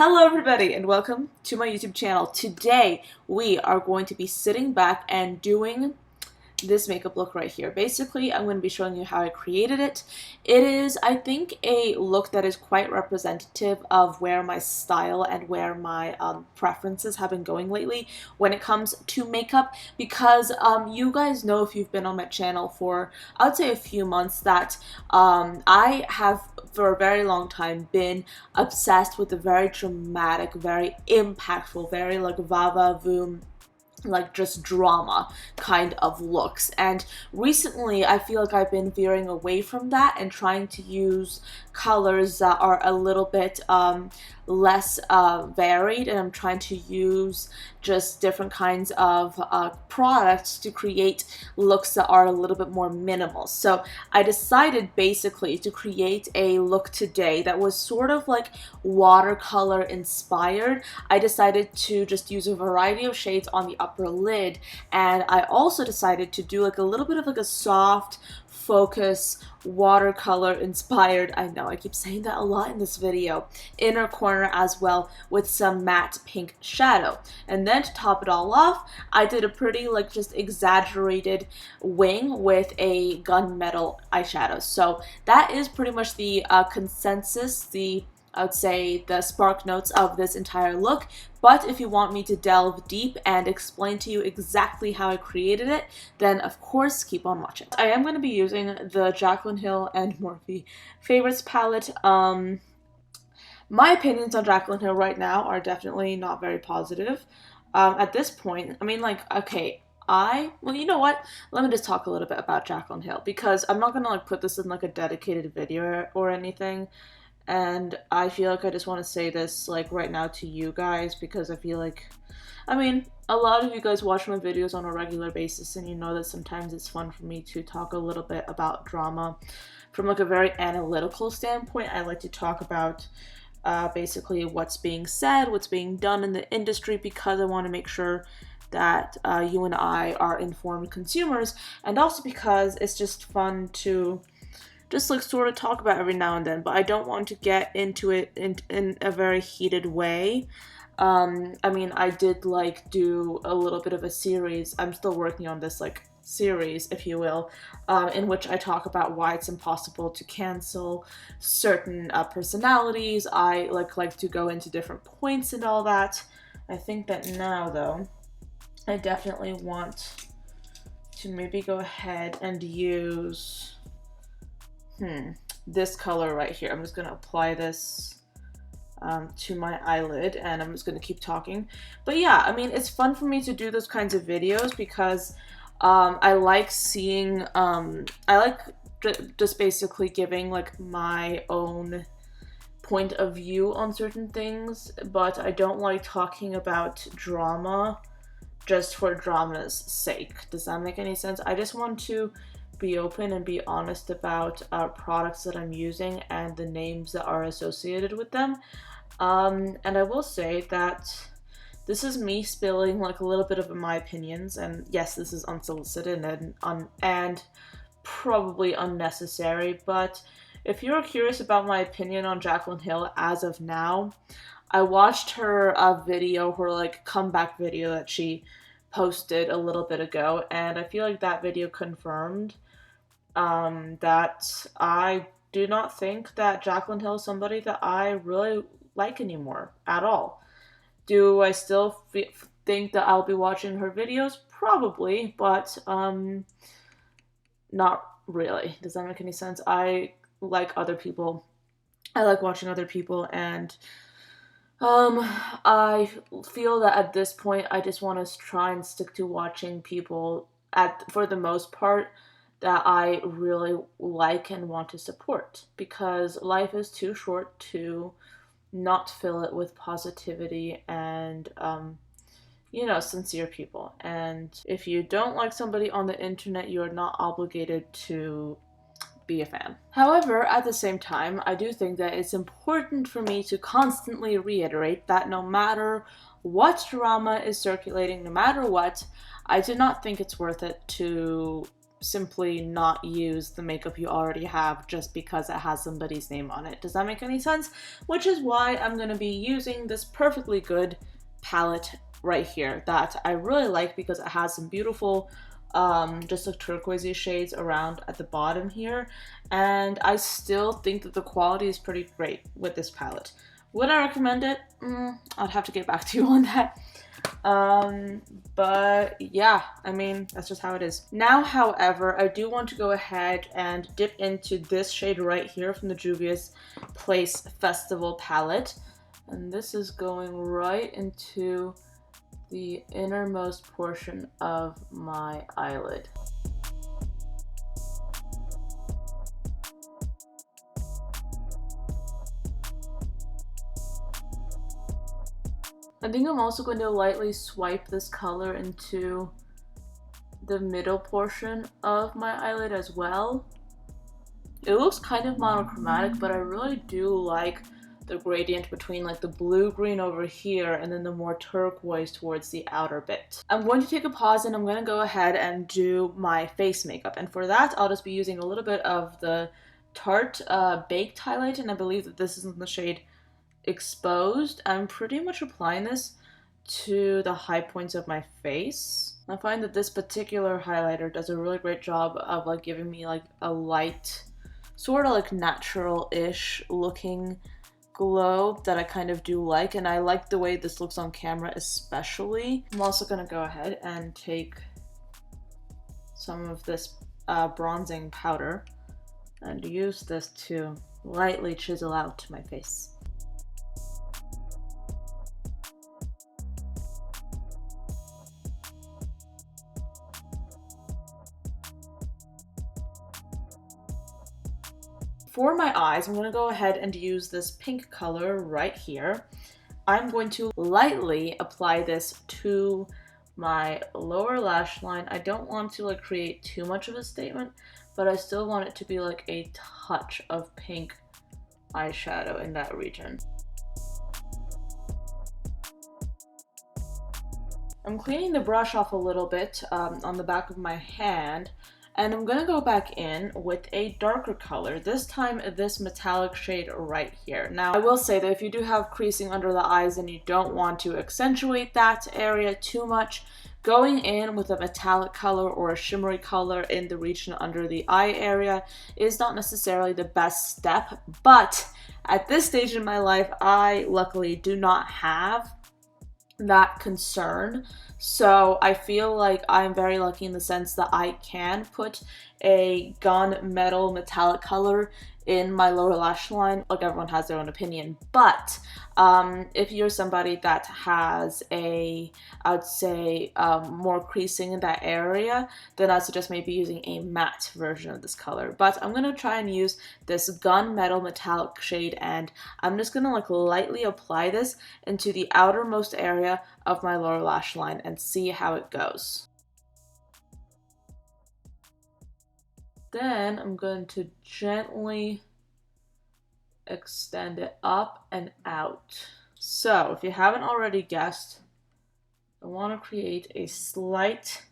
Hello everybody and welcome to my YouTube channel. Today we are going to be sitting back and doing this makeup look right here. Basically, I'm going to be showing you how I created it. It is, I think, a look that is quite representative of where my style and where my preferences have been going lately when it comes to makeup, because you guys know, if you've been on my channel for, I would say, a few months, that I have for a very long time been obsessed with the very dramatic, very impactful, very like va-va-voom, like just drama kind of looks. And recently I feel like I've been veering away from that and trying to use colors that are a little bit less varied, and I'm trying to use just different kinds of products to create looks that are a little bit more minimal. So I decided basically to create a look today that was sort of like watercolor inspired. I decided to just use a variety of shades on the upper lid, and I also decided to do like a little bit of like a soft focus watercolor inspired, I know I keep saying that a lot in this video, inner corner as well, with some matte pink shadow. And then to top it all off, I did a pretty like just exaggerated wing with a gunmetal eyeshadow. So that is pretty much the consensus, I would say the spark notes of this entire look. But if you want me to delve deep and explain to you exactly how I created it, then of course keep on watching. I am going to be using the Jaclyn Hill and Morphe Favorites palette. My opinions on Jaclyn Hill right now are definitely not very positive. At this point, I mean, like, okay, well, you know what? Let me just talk a little bit about Jaclyn Hill, because I'm not going to like put this in like a dedicated video or anything. And I feel like I just want to say this like right now to you guys, because I feel like, I mean, a lot of you guys watch my videos on a regular basis, and you know that sometimes it's fun for me to talk a little bit about drama from like a very analytical standpoint. I like to talk about basically what's being said, what's being done in the industry, because I want to make sure that you and I are informed consumers, and also because it's just fun to just like sort of talk about every now and then, but I don't want to get into it in a very heated way. I mean, I did like do a little bit of a series. I'm still working on this like series, if you will, in which I talk about why it's impossible to cancel certain personalities. I like to go into different points and all that. I think that now, though, I definitely want to maybe go ahead and use this color right here. I'm just going to apply this to my eyelid, and I'm just going to keep talking. But yeah, I mean, it's fun for me to do those kinds of videos because I like seeing, I like just basically giving like my own point of view on certain things, but I don't like talking about drama just for drama's sake. Does that make any sense? I just want to be open and be honest about products that I'm using and the names that are associated with them. And I will say that this is me spilling like a little bit of my opinions, and yes, this is unsolicited and probably unnecessary, but if you're curious about my opinion on Jaclyn Hill as of now, I watched her video, her like comeback video that she posted a little bit ago, and I feel like that video confirmed that I do not think that Jaclyn Hill is somebody that I really like anymore at all. Do I still think that I'll be watching her videos? Probably, but not really. Does that make any sense? I like other people. I like watching other people, and I feel that at this point I just want to try and stick to watching people for the most part that I really like and want to support, because life is too short to not fill it with positivity and you know, sincere people. And if you don't like somebody on the internet, you're not obligated to be a fan. However, at the same time, I do think that it's important for me to constantly reiterate that no matter what drama is circulating, no matter what, I do not think it's worth it to simply not use the makeup you already have just because it has somebody's name on it. Does that make any sense? Which is why I'm going to be using this perfectly good palette right here that I really like because it has some beautiful just like turquoisey shades around at the bottom here, and I still think that the quality is pretty great with this palette. Would I recommend it? I'd have to get back to you on that. But yeah, I mean, that's just how it is. Now, however, I do want to go ahead and dip into this shade right here from the Juvia's Place Festival palette. And this is going right into the innermost portion of my eyelid. I think I'm also going to lightly swipe this color into the middle portion of my eyelid as well. It looks kind of monochromatic, but I really do like the gradient between like the blue-green over here and then the more turquoise towards the outer bit. I'm going to take a pause and I'm going to go ahead and do my face makeup. And for that, I'll just be using a little bit of the Tarte Baked Highlight, and I believe that this is in the shade Exposed. I'm pretty much applying this to the high points of my face. I find that this particular highlighter does a really great job of like giving me like a light, sort of like natural-ish looking glow that I kind of do like, and I like the way this looks on camera especially. I'm also going to go ahead and take some of this bronzing powder and use this to lightly chisel out my face. For my eyes, I'm going to go ahead and use this pink color right here. I'm going to lightly apply this to my lower lash line. I don't want to like create too much of a statement, but I still want it to be like a touch of pink eyeshadow in that region. I'm cleaning the brush off a little bit on the back of my hand, and I'm gonna go back in with a darker color, this time this metallic shade right here. Now, I will say that if you do have creasing under the eyes and you don't want to accentuate that area too much, going in with a metallic color or a shimmery color in the region under the eye area is not necessarily the best step, but at this stage in my life, I luckily do not have that concern. So I feel like I'm very lucky in the sense that I can put a gunmetal metallic color in my lower lash line. Like, everyone has their own opinion, but if you're somebody that has I would say more creasing in that area, then I suggest maybe using a matte version of this color. But I'm gonna try and use this gunmetal metallic shade, and I'm just gonna like lightly apply this into the outermost area of my lower lash line and see how it goes. Then I'm going to gently extend it up and out. So if you haven't already guessed, I want to create a slight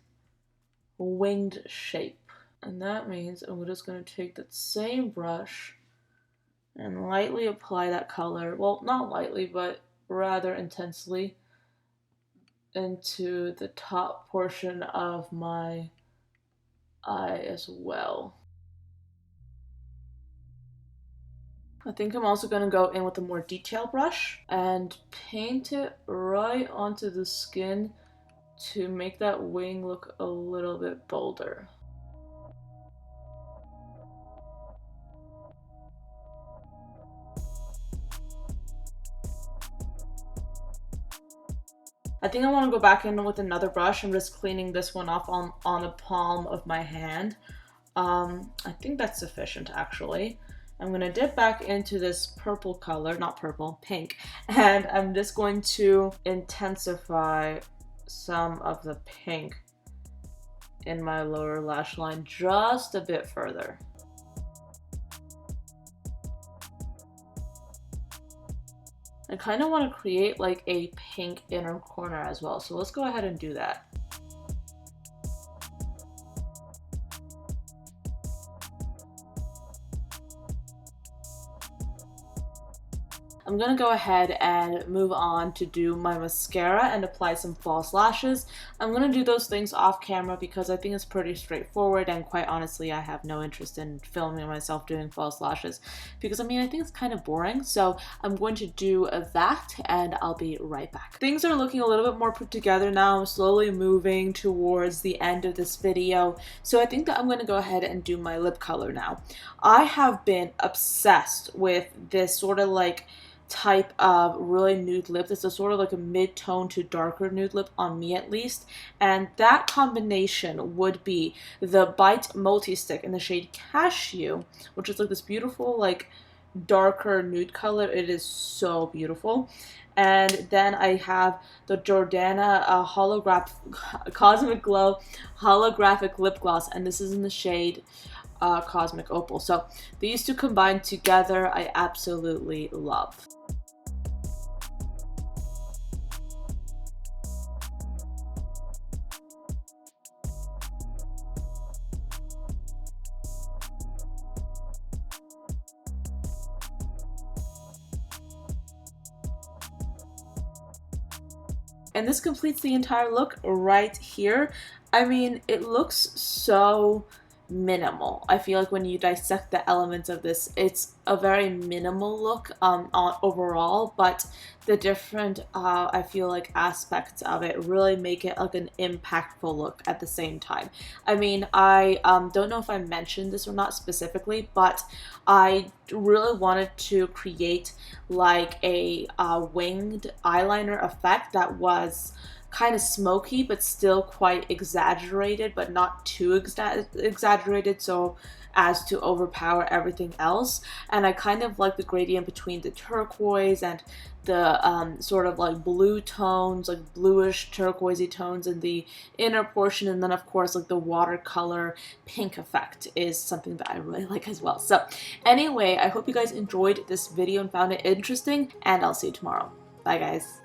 winged shape. And that means I'm just going to take that same brush and lightly apply that color, well, not lightly, but rather intensely, into the top portion of my eye as well. I think I'm also going to go in with a more detailed brush and paint it right onto the skin to make that wing look a little bit bolder. I think I want to go back in with another brush. I'm just cleaning this one off on the palm of my hand. I think that's sufficient actually. I'm going to dip back into this purple color, not purple, pink, and I'm just going to intensify some of the pink in my lower lash line just a bit further. I kind of want to create like a pink inner corner as well, so let's go ahead and do that. I'm gonna go ahead and move on to do my mascara and apply some false lashes. I'm gonna do those things off camera because I think it's pretty straightforward, and quite honestly I have no interest in filming myself doing false lashes because I mean I think it's kind of boring. So I'm going to do that and I'll be right back. Things are looking a little bit more put together now. I'm slowly moving towards the end of this video, so I think that I'm going to go ahead and do my lip color now. I have been obsessed with this sort of like type of really nude lip. It's a sort of like a mid-tone to darker nude lip on me at least, and that combination would be the Bite Multi-Stick in the shade Cashew, which is like this beautiful like darker nude color. It is so beautiful. And then I have the Jordana Cosmic Glow holographic lip gloss, and this is in the shade Cosmic Opal. So these two combined together I absolutely love. And this completes the entire look right here. I mean, it looks so minimal. I feel like when you dissect the elements of this, it's a very minimal look overall, but the different I feel like aspects of it really make it like an impactful look at the same time. I mean, I don't know if I mentioned this or not specifically, but I really wanted to create like a winged eyeliner effect that was kind of smoky but still quite exaggerated, but not too exaggerated so as to overpower everything else. And I kind of like the gradient between the turquoise and the sort of like blue tones, like bluish turquoisey tones in the inner portion, and then of course like the watercolor pink effect is something that I really like as well. So anyway, I hope you guys enjoyed this video and found it interesting, and I'll see you tomorrow. Bye guys.